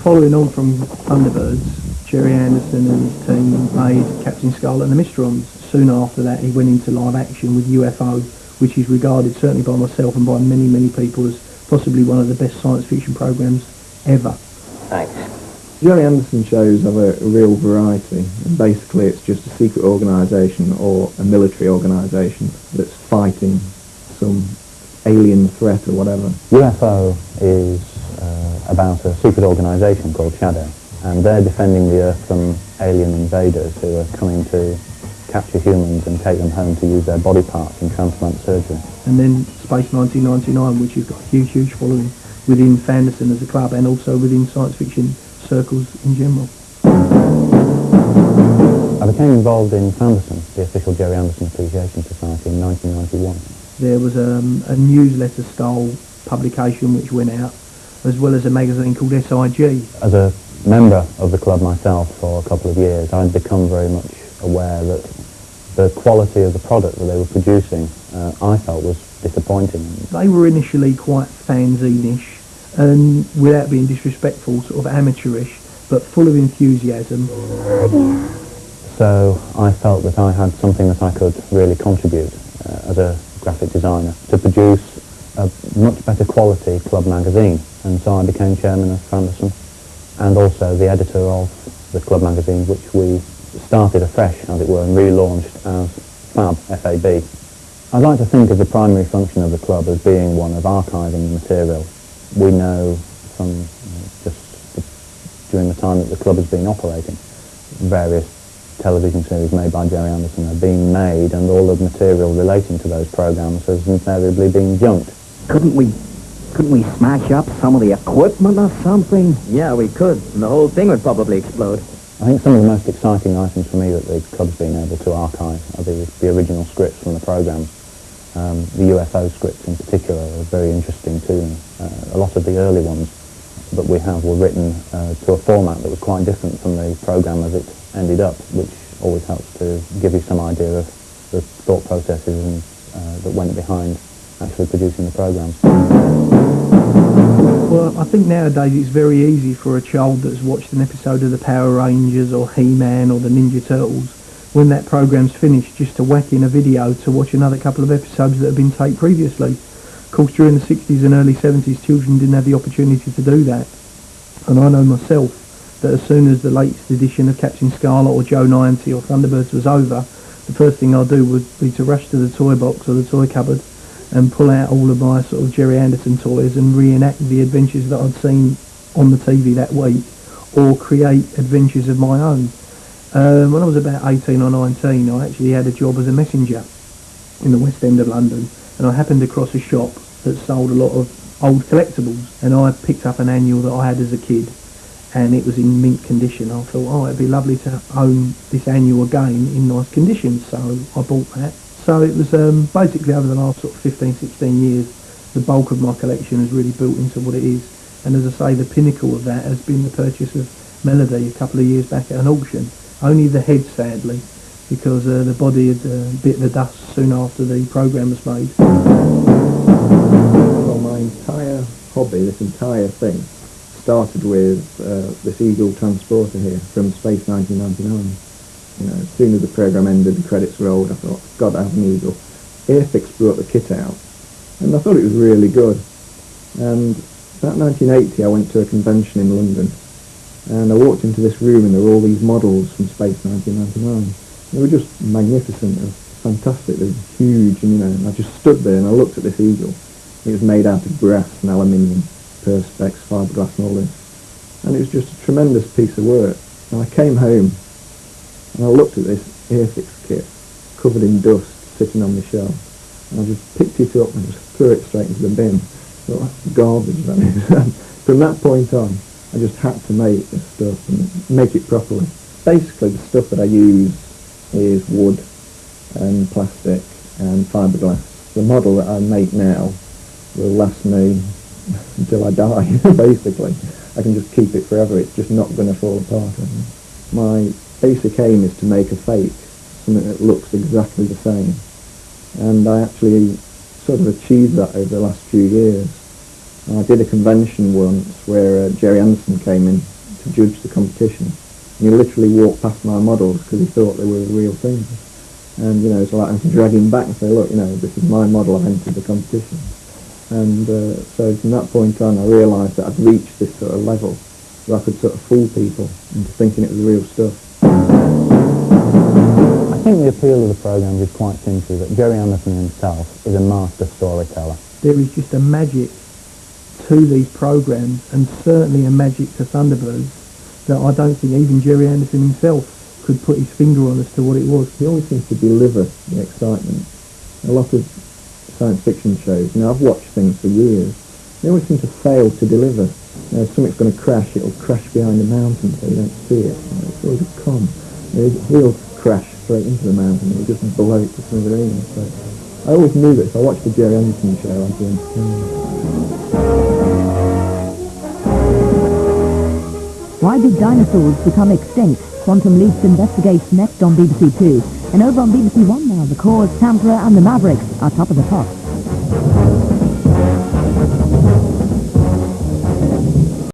following on from Thunderbirds, Jerry Anderson and his team made Captain Scarlet and the Mysterons. Soon after that, he went into live action with UFO, which is regarded certainly by myself and by many, many people as possibly one of the best science fiction programs ever. Thanks. Jerry Anderson shows have a real variety, and basically it's just a secret organisation or a military organisation that's fighting some alien threat or whatever. UFO is about a secret organisation called Shadow, and they're defending the Earth from alien invaders who are coming to capture humans and take them home to use their body parts in transplant surgery. And then Space 1999, which has got a huge, huge following within Fandersons as a club and also within science fiction circles in general. I became involved in Fandersons, the official Jerry Anderson Appreciation Society, in 1991. There was a newsletter style publication which went out, as well as a magazine called SIG. As a member of the club myself for a couple of years, I'd become very much aware that the quality of the product that they were producing, I felt was disappointing. They were initially quite fanzine-ish, and without being disrespectful, sort of amateurish, but full of enthusiasm. So I felt that I had something that I could really contribute as a graphic designer to produce a much better quality club magazine. And so I became chairman of Fanderson and also the editor of the club magazine, which we started afresh, as it were, and relaunched as FAB, F-A-B. I'd like to think of the primary function of the club as being one of archiving material. We know from just during the time that the club has been operating, various television series made by Jerry Anderson are being made, and all the material relating to those programs has invariably been junked. Couldn't we smash up some of the equipment or something? Yeah, we could, and the whole thing would probably explode. I think some of the most exciting items for me that the club's been able to archive are the original scripts from the programs. The UFO scripts in particular are very interesting too. A lot of the early ones that we have were written to a format that was quite different from the program as it ended up, which always helps to give you some idea of the thought processes that went behind actually producing the programs. Well, I think nowadays it's very easy for a child that's watched an episode of the Power Rangers or He-Man or the Ninja Turtles, when that program's finished, just to whack in a video to watch another couple of episodes that have been taped previously. Of course, during the 60s and early 70s, children didn't have the opportunity to do that. And I know myself that as soon as the latest edition of Captain Scarlet or Joe 90 or Thunderbirds was over, the first thing I'd do would be to rush to the toy box or the toy cupboard and pull out all of my sort of Jerry Anderson toys and reenact the adventures that I'd seen on the TV that week, or create adventures of my own. When I was about 18 or 19, I actually had a job as a messenger in the West End of London, and I happened across a shop that sold a lot of old collectibles, and I picked up an annual that I had as a kid, and it was in mint condition. I thought, oh, it'd be lovely to own this annual again in nice condition, so I bought that. So it was basically over the last sort of 15, 16 years, the bulk of my collection has really built into what it is. And as I say, the pinnacle of that has been the purchase of Melody a couple of years back at an auction. Only the head, sadly, because the body had bit the dust soon after the programme was made. Well, my entire hobby, this entire thing, started with this Eagle transporter here from Space 1999. You know, as soon as the programme ended, the credits rolled, I thought, God, I have an Eagle. Airfix brought the kit out, and I thought it was really good. And about 1980, I went to a convention in London, and I walked into this room, and there were all these models from Space 1999. They were just magnificent, fantastic, they were huge, and I just stood there and I looked at this Eagle. It was made out of brass and aluminium, perspex, fiberglass and all this. And it was just a tremendous piece of work. And I came home, and I looked at this Airfix kit, covered in dust, sitting on the shelf. And I just picked it up and just threw it straight into the bin. I thought, that's garbage, that is. From that point on, I just had to make this stuff and make it properly. Basically, the stuff that I use is wood and plastic and fiberglass. The model that I make now will last me until I die, basically. I can just keep it forever. It's just not going to fall apart. My basic aim is to make a fake, something that looks exactly the same. And I actually sort of achieved that over the last few years. I did a convention once where Jerry Anderson came in to judge the competition. And he literally walked past my models because he thought they were the real thing. And, you know, it's like I had to drag him back and say, look, you know, this is my model, I've entered the competition. And so from that point on, I realised that I'd reached this sort of level where I could sort of fool people into thinking it was real stuff. I think the appeal of the programme is quite simply that Jerry Anderson himself is a master storyteller. There is just a magic to these programmes, and certainly a magic to Thunderbirds, that I don't think even Jerry Anderson himself could put his finger on as to what it was. He always seems to deliver the excitement. A lot of science fiction shows, you know, I've watched things for years, they always seem to fail to deliver. You know, if something's going to crash, it'll crash behind a mountain so you don't see it. You know, it's always a con. He'll crash straight into the mountain and it'll just blow it to smithereens. So I always knew that if I watched the Jerry Anderson show, I'd be entertained. Why did dinosaurs become extinct? Quantum Leaps investigates next on BBC Two. And over on BBC One now, the Cause, Tampere and the Mavericks are top of the pot.